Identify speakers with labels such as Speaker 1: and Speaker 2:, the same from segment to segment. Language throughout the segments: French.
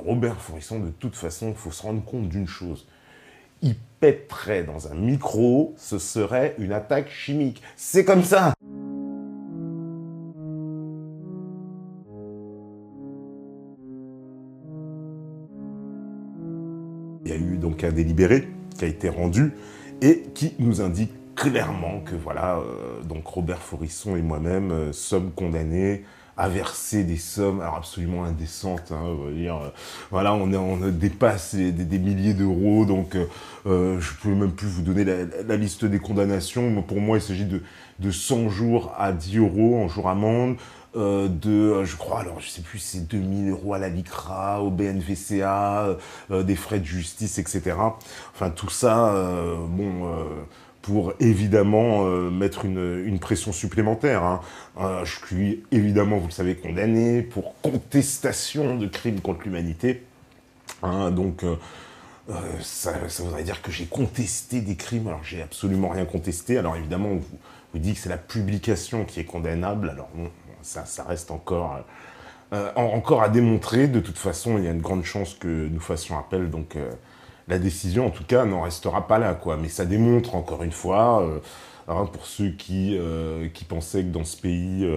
Speaker 1: Robert Faurisson, de toute façon, il faut se rendre compte d'une chose. Il pèterait dans un micro, ce serait une attaque chimique. C'est comme ça. Il y a eu donc un délibéré qui a été rendu et qui nous indique clairement que voilà, donc Robert Faurisson et moi-même sommes condamnés à verser des sommes alors absolument indécentes. Hein, on va dire, voilà, on dépasse des milliers d'euros, donc je ne peux même plus vous donner la liste des condamnations. Pour moi, il s'agit de 100 jours à 10 euros en jour amende. Je crois, alors je sais plus, c'est 2000 euros à la LICRA, au BNVCA, des frais de justice, etc. Enfin, tout ça, pour évidemment mettre une pression supplémentaire. Hein. Je suis évidemment, vous le savez, condamné pour contestation de crimes contre l'humanité. Hein, donc, ça voudrait dire que j'ai contesté des crimes, alors j'ai absolument rien contesté. Alors évidemment, on vous dit que c'est la publication qui est condamnable, alors bon, ça reste encore à démontrer. De toute façon, il y a une grande chance que nous fassions appel, donc la décision, en tout cas, n'en restera pas là, quoi. Mais ça démontre, encore une fois, hein, pour ceux qui pensaient que dans ce pays,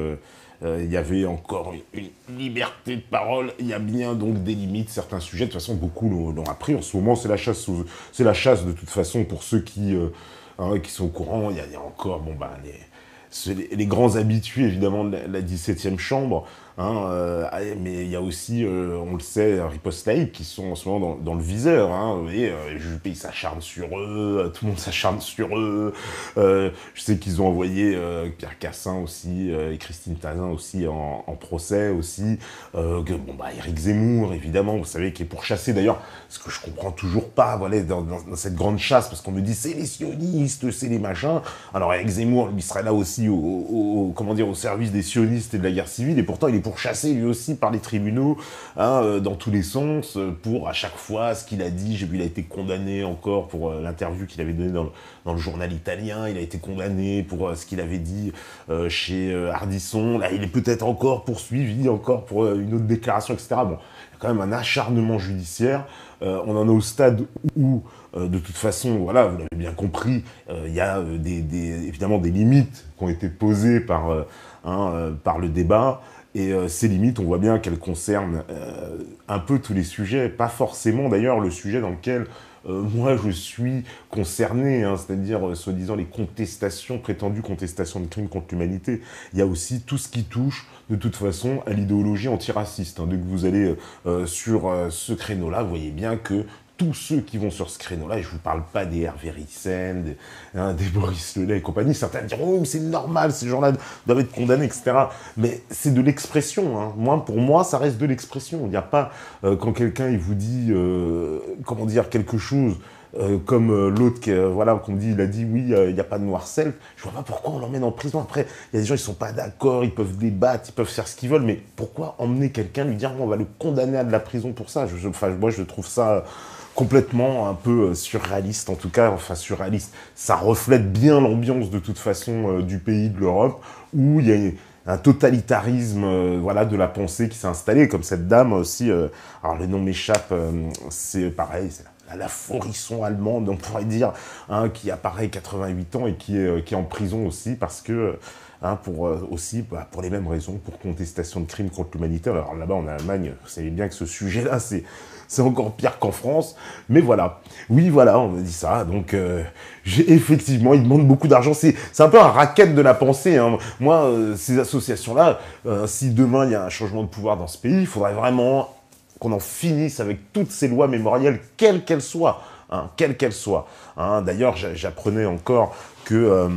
Speaker 1: il y avait encore une liberté de parole, il y a bien donc des limites, certains sujets. De toute façon, beaucoup l'ont appris. En ce moment, c'est la chasse, de toute façon, pour ceux qui sont au courant. Il y a encore, les grands habitués, évidemment, de la 17e chambre, hein, mais il y a aussi, on le sait, Riposte Laïque, qui sont en ce moment dans le viseur. Hein, vous voyez, Juppé s'acharne sur eux, tout le monde s'acharne sur eux. Je sais qu'ils ont envoyé Pierre Cassin aussi, et Christine Tazin aussi en procès aussi. Éric Zemmour, évidemment, vous savez, qui est pourchassé. D'ailleurs, ce que je comprends toujours pas, voilà, dans cette grande chasse, parce qu'on me dit, c'est les sionistes, c'est les machins. Alors, Éric Zemmour, lui, serait là aussi au service des sionistes et de la guerre civile, et pourtant il est pourchassé lui aussi par les tribunaux, hein, dans tous les sens, pour à chaque fois ce qu'il a dit. J'ai vu, il a été condamné encore pour l'interview qu'il avait donnée dans le journal italien, il a été condamné pour ce qu'il avait dit chez Ardisson, là il est peut-être encore poursuivi, encore pour une autre déclaration, etc. Bon, il y a quand même un acharnement judiciaire, on en est au stade où de toute façon, voilà, vous l'avez bien compris, il y a évidemment des limites qui ont été posées par le débat, et ces limites, on voit bien qu'elles concernent un peu tous les sujets, pas forcément d'ailleurs le sujet dans lequel moi je suis concerné, hein, c'est-à-dire soi-disant les prétendues contestations de crimes contre l'humanité. Il y a aussi tout ce qui touche de toute façon à l'idéologie antiraciste. Hein. Dès que vous allez sur ce créneau-là, vous voyez bien que tous ceux qui vont sur ce créneau-là, et je ne vous parle pas des Hervé Ryssen, des Boris Lelay et compagnie, certains diront « Oh, mais c'est normal, ces gens-là doivent être condamnés, etc. » Mais c'est de l'expression. Hein. Pour moi, ça reste de l'expression. Il n'y a pas, quand quelqu'un il vous dit, quelque chose, comme l'autre, qu'on me dit, il a dit oui, il n'y a pas de noir self. Je vois pas pourquoi on l'emmène en prison. Après, il y a des gens, ils sont pas d'accord, ils peuvent débattre, ils peuvent faire ce qu'ils veulent, mais pourquoi emmener quelqu'un, lui dire, on va le condamner à de la prison pour ça? Moi, je trouve ça complètement un peu surréaliste, en tout cas, surréaliste. Ça reflète bien l'ambiance, de toute façon, du pays, de l'Europe, où il y a un totalitarisme de la pensée qui s'est installé, comme cette dame aussi, alors le nom m'échappe, c'est pareil, c'est la Faurisson allemande, on pourrait dire, hein, qui a pareil 88 ans et qui est en prison aussi, parce que pour les mêmes raisons, pour contestation de crimes contre l'humanité. Alors là-bas en Allemagne, vous savez bien que ce sujet-là, c'est encore pire qu'en France, mais voilà. Oui, voilà, on me dit ça, donc effectivement, ils demandent beaucoup d'argent, c'est un peu un racket de la pensée, hein. Moi, ces associations-là, si demain il y a un changement de pouvoir dans ce pays, il faudrait vraiment qu'on en finisse avec toutes ces lois mémorielles, quelles qu'elles soient, hein, quelles qu'elles soient. Hein. D'ailleurs, j'apprenais encore que,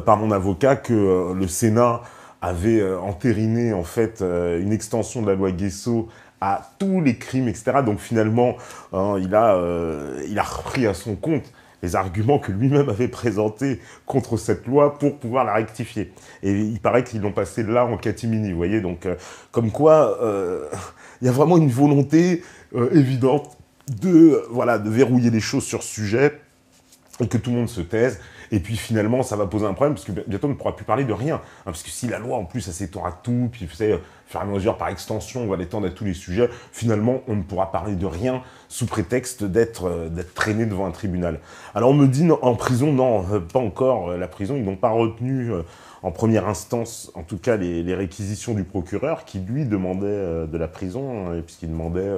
Speaker 1: par mon avocat, que le Sénat avait entériné, en fait, une extension de la loi Guesso à tous les crimes, etc. Donc finalement, il a repris à son compte les arguments que lui-même avait présentés contre cette loi pour pouvoir la rectifier. Et il paraît qu'ils l'ont passé là en catimini, vous voyez. Donc, comme quoi, il y a vraiment une volonté évidente de verrouiller les choses sur ce sujet. et que tout le monde se taise, et puis finalement ça va poser un problème, parce que bientôt on ne pourra plus parler de rien, hein, parce que si la loi en plus elle s'étend à tout, puis vous savez, au fur et à mesure par extension on va l'étendre à tous les sujets, finalement on ne pourra parler de rien sous prétexte d'être traîné devant un tribunal. Alors on me dit non, en prison, non, pas encore, la prison, ils n'ont pas retenu en première instance, en tout cas les réquisitions du procureur, qui lui demandait de la prison, puisqu'il demandait...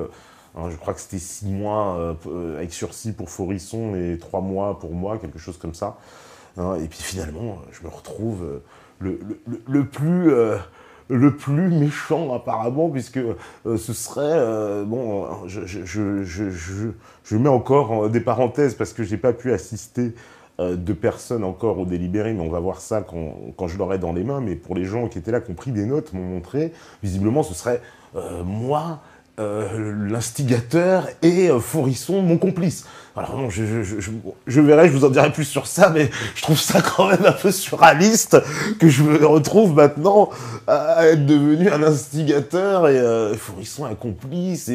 Speaker 1: je crois que c'était 6 mois avec sursis pour Forisson et 3 mois pour moi, quelque chose comme ça. Et puis finalement, je me retrouve le plus méchant apparemment, puisque ce serait... bon, je mets encore des parenthèses parce que je n'ai pas pu assister de personnes encore au délibéré, mais on va voir ça quand je l'aurai dans les mains. Mais pour les gens qui étaient là, qui ont pris des notes, m'ont montré, visiblement ce serait moi... l'instigateur et Forisson, mon complice. Alors bon, je verrai, je vous en dirai plus sur ça, mais je trouve ça quand même un peu surréaliste que je me retrouve maintenant à être devenu un instigateur et Forisson un complice.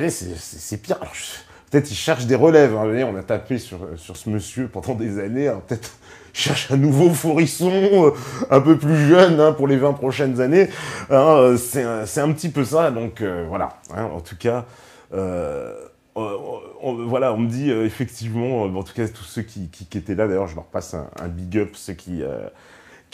Speaker 1: C'est pire. Alors, peut-être il cherche des relèves. Hein. Vous voyez, on a tapé sur ce monsieur pendant des années. Alors peut-être cherche un nouveau Forisson, un peu plus jeune hein, pour les 20 prochaines années. Hein, c'est un petit peu ça, donc voilà. Hein, en tout cas, voilà, on me dit effectivement, en tout cas tous ceux qui étaient là, d'ailleurs je leur passe un big up, ceux qui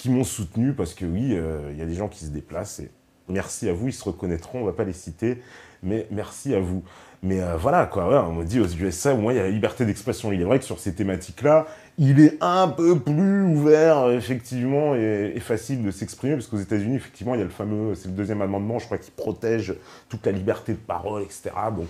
Speaker 1: m'ont soutenu, parce que oui, il y a des gens qui se déplacent, et merci à vous, ils se reconnaîtront, on va pas les citer, mais merci à vous. Mais voilà, quoi, ouais, on me dit aux USA, au moins il y a la liberté d'expression. Il est vrai que sur ces thématiques-là, il est un peu plus ouvert, effectivement, et facile de s'exprimer, parce qu'aux États-Unis, effectivement, il y a le fameux, c'est le deuxième amendement, je crois, qui protège toute la liberté de parole, etc. Donc,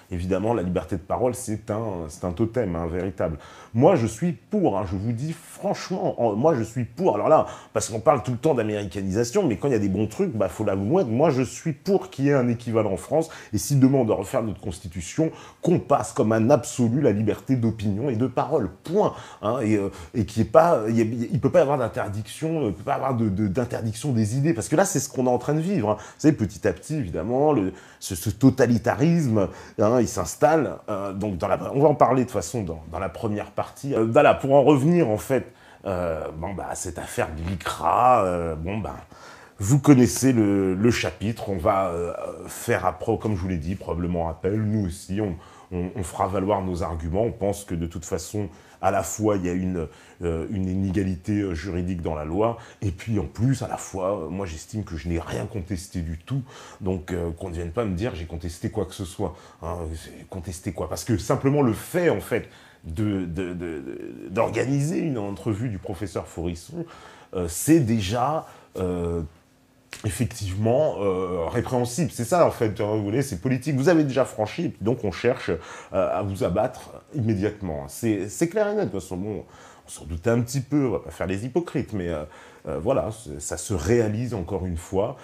Speaker 1: évidemment, la liberté de parole, c'est un totem, hein, véritable. Moi, je suis pour, hein, je vous dis franchement, moi, je suis pour. Alors là, parce qu'on parle tout le temps d'américanisation, mais quand il y a des bons trucs, bah, faut l'avouer, moi, je suis pour qu'il y ait un équivalent en France, et si demain on doit refaire notre constitution, qu'on passe comme un absolu la liberté d'opinion et de parole, point. Hein, et qu'il n'y ait pas, il peut pas y avoir d'interdiction, il peut pas y avoir d'interdiction des idées, parce que là, c'est ce qu'on est en train de vivre. Hein. Vous savez, petit à petit, évidemment, ce totalitarisme, hein, il s'installe. Donc, on va en parler de toute façon dans la première partie. Voilà, pour en revenir, en fait, cette affaire de l'ICRA, vous connaissez le chapitre, on va faire après, comme je vous l'ai dit, probablement appel, nous aussi, on fera valoir nos arguments, on pense que de toute façon, à la fois, il y a une inégalité juridique dans la loi, et puis en plus, à la fois, moi j'estime que je n'ai rien contesté du tout, donc qu'on ne vienne pas me dire j'ai contesté quoi que ce soit. Hein, contesté quoi? Parce que simplement le fait, en fait, d'organiser une entrevue du professeur Forisson, c'est déjà... effectivement répréhensible. C'est ça, en fait, vous voulez, c'est politique. Vous avez déjà franchi, et puis donc on cherche à vous abattre immédiatement. C'est clair et net, de toute façon. Bon, on s'en doutait un petit peu, on va pas faire les hypocrites, mais voilà, ça se réalise encore une fois.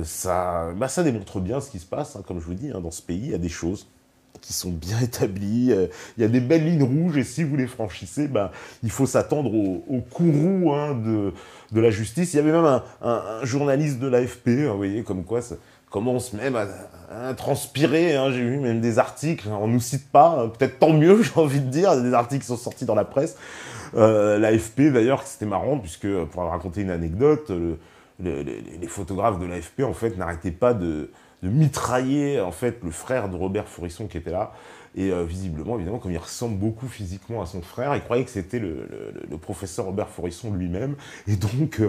Speaker 1: Ça démontre bien ce qui se passe, hein, comme je vous dis, hein, dans ce pays, il y a des choses qui sont bien établies, il y a des belles lignes rouges, et si vous les franchissez, il faut s'attendre au courroux hein, de la justice. Il y avait même un journaliste de l'AFP, hein, vous voyez, comme quoi ça commence même à transpirer, hein, j'ai vu même des articles, hein, on ne nous cite pas, hein, peut-être tant mieux, j'ai envie de dire, des articles qui sont sortis dans la presse. L'AFP, d'ailleurs, c'était marrant, puisque, pour raconter une anecdote, les photographes de l'AFP, en fait, n'arrêtaient pas de mitrailler en fait le frère de Robert Forisson qui était là, et visiblement, évidemment, comme il ressemble beaucoup physiquement à son frère, il croyait que c'était le professeur Robert Forisson lui-même, et donc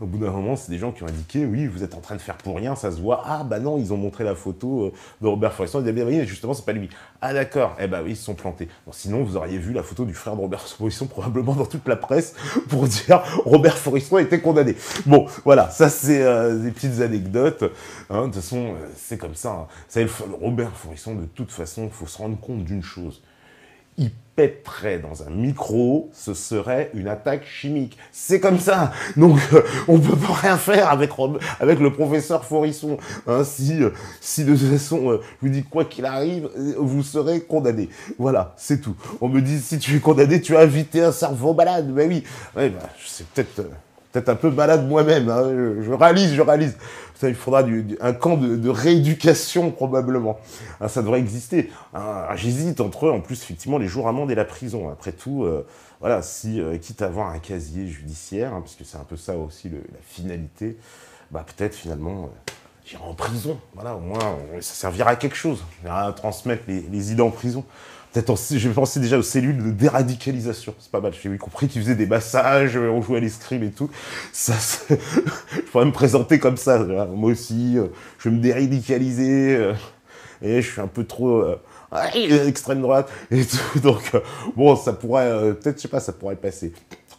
Speaker 1: au bout d'un moment, c'est des gens qui ont indiqué, oui, vous êtes en train de faire pour rien, ça se voit, ah bah non, ils ont montré la photo de Robert Forisson, ils disaient, bien oui, mais justement, c'est pas lui. Ah d'accord, eh bah oui, ils se sont plantés. Bon, sinon, vous auriez vu la photo du frère de Robert Forisson probablement dans toute la presse pour dire Robert Forisson a été condamné. Bon, voilà, ça c'est des petites anecdotes. Hein, de toute façon, c'est comme ça. Hein. Vous savez, Robert Forisson, de toute façon, il faut se rendre compte d'une chose. Il pèterait dans un micro, ce serait une attaque chimique. C'est comme ça. Donc, on peut pas rien faire avec le professeur Forisson. Hein, si de toute façon, je vous dis quoi qu'il arrive, vous serez condamné. Voilà, c'est tout. On me dit, si tu es condamné, tu as invité un cerveau malade. Ben oui, ouais, c'est peut-être un peu malade moi-même. Hein. Je réalise. Ça, il faudra un camp de rééducation, probablement. Hein, ça devrait exister. Hein, j'hésite entre eux, en plus, effectivement, les jours amendes et la prison. Après tout, voilà, si, quitte à avoir un casier judiciaire, hein, parce que c'est un peu ça aussi la finalité, bah peut-être finalement, j'irai en prison. Voilà, au moins, ça servira à quelque chose. À transmettre les idées en prison. Peut-être je vais penser déjà aux cellules de déradicalisation. C'est pas mal. J'ai compris qu'ils faisaient des massages, on jouait à l'escrime et tout. Ça, je pourrais me présenter comme ça. Moi aussi, je vais me déradicaliser. Et je suis un peu trop extrême droite et tout. Donc, bon, ça pourrait, peut-être, je sais pas, ça pourrait passer.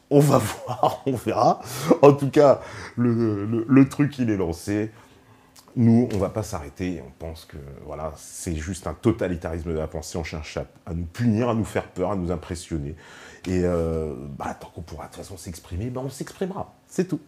Speaker 1: On va voir, on verra. En tout cas, le truc, il est lancé. Nous, on va pas s'arrêter. On pense que voilà, c'est juste un totalitarisme de la pensée. On cherche à nous punir, à nous faire peur, à nous impressionner. Et tant qu'on pourra de toute façon s'exprimer, on s'exprimera. C'est tout.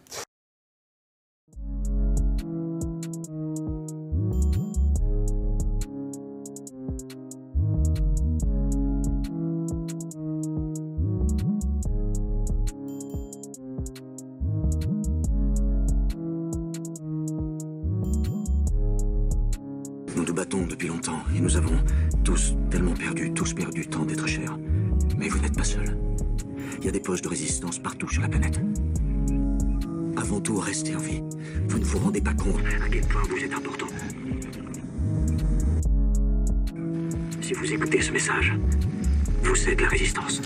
Speaker 2: Nous nous battons depuis longtemps et nous avons tous perdu tant d'êtres chers. Mais vous n'êtes pas seul. Il y a des postes de résistance partout sur la planète. Avant tout, restez en vie. Vous ne vous rendez pas compte à quel point vous êtes important. Si vous écoutez ce message, vous êtes la résistance.